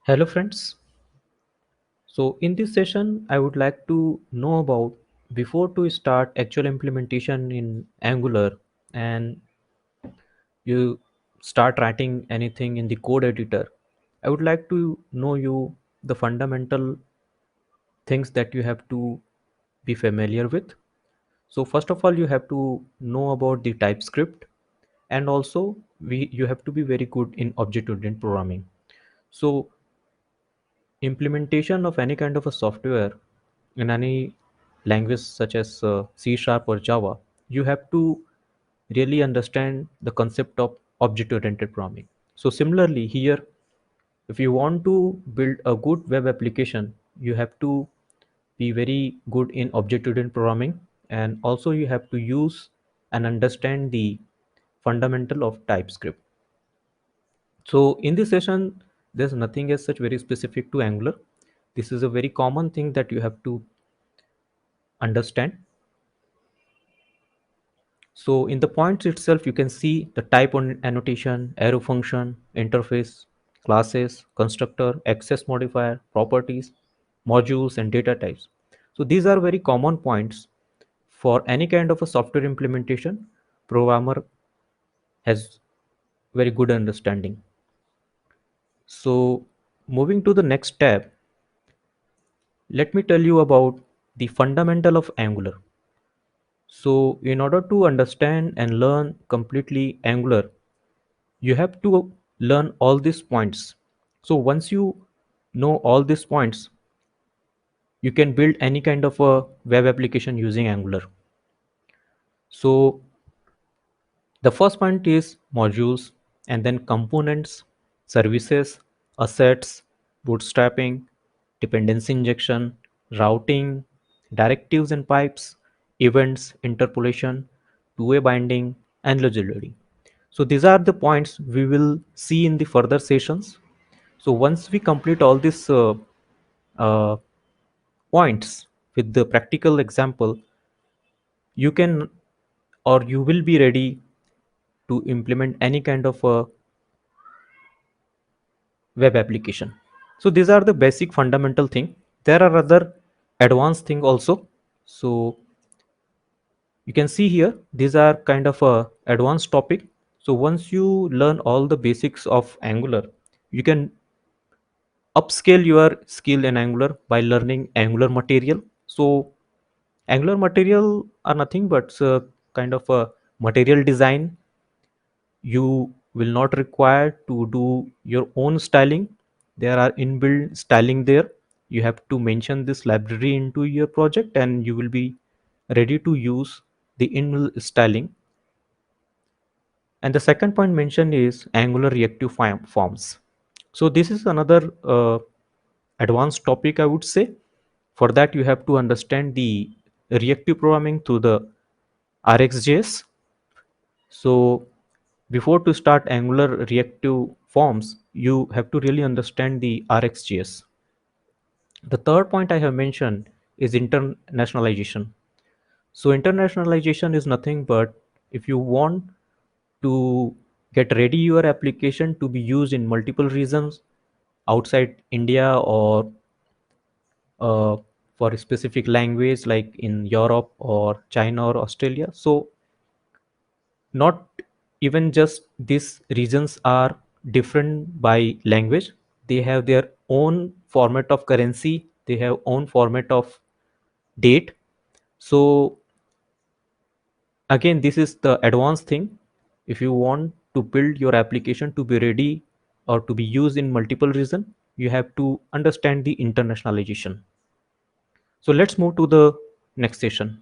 Hello friends. So in this session I would like to know about before to start actual implementation in Angular and you start writing anything in the code editor. I would like to know you the fundamental things that you have to be familiar with. So first of all you have to know about the TypeScript and also you have to be very good in object oriented programming. So implementation of any kind of a software in any language such as C sharp or Java, you have to really understand the concept of object oriented programming. So similarly here, if you want to build a good web application, you have to be very good in object oriented programming, and also you have to use and understand the fundamental of TypeScript. So in this session, there's nothing as such very specific to Angular. This is a very common thing that you have to understand. So in the points itself, you can see the type on annotation, arrow function, interface, classes, constructor, access modifier, properties, modules, and data types. So these are very common points for any kind of a software implementation. Programmer has very good understanding. So moving to the next tab, let me tell you about the fundamental of Angular. So in order to understand and learn completely Angular, you have to learn all these points. So once you know all these points, you can build any kind of a web application using Angular. So the first point is modules, and then components, services, assets, bootstrapping, dependency injection, routing, directives and pipes, events, interpolation, two-way binding, and logic loading. So these are the points we will see in the further sessions. So once we complete all these uh, points with the practical example, you can or you will be ready to implement any kind of a web application. So these are the basic fundamental thing. There are other advanced thing also. So you can see here these are kind of a advanced topic. So once you learn all the basics of Angular, you can upscale your skill in Angular by learning Angular material. So Angular material are nothing but kind of a material design. You will not require to do your own styling. There are inbuilt styling there. You have to mention this library into your project and you will be ready to use the inbuilt styling. And the second point mentioned is Angular reactive forms. So this is another advanced topic, I would say. For that, you have to understand the reactive programming through the RxJS. So before to start Angular reactive forms, you have to really understand the RxJS. The third point I have mentioned is internationalization. So internationalization is nothing but if you want to get ready your application to be used in multiple regions outside India or uh, for a specific language like in Europe or China or Australia. So not even just these regions are different by language. They have their own format of currency. They have own format of date. So again, this is the advanced thing. If you want to build your application to be ready or to be used in multiple region, you have to understand the internationalization. So let's move to the next session.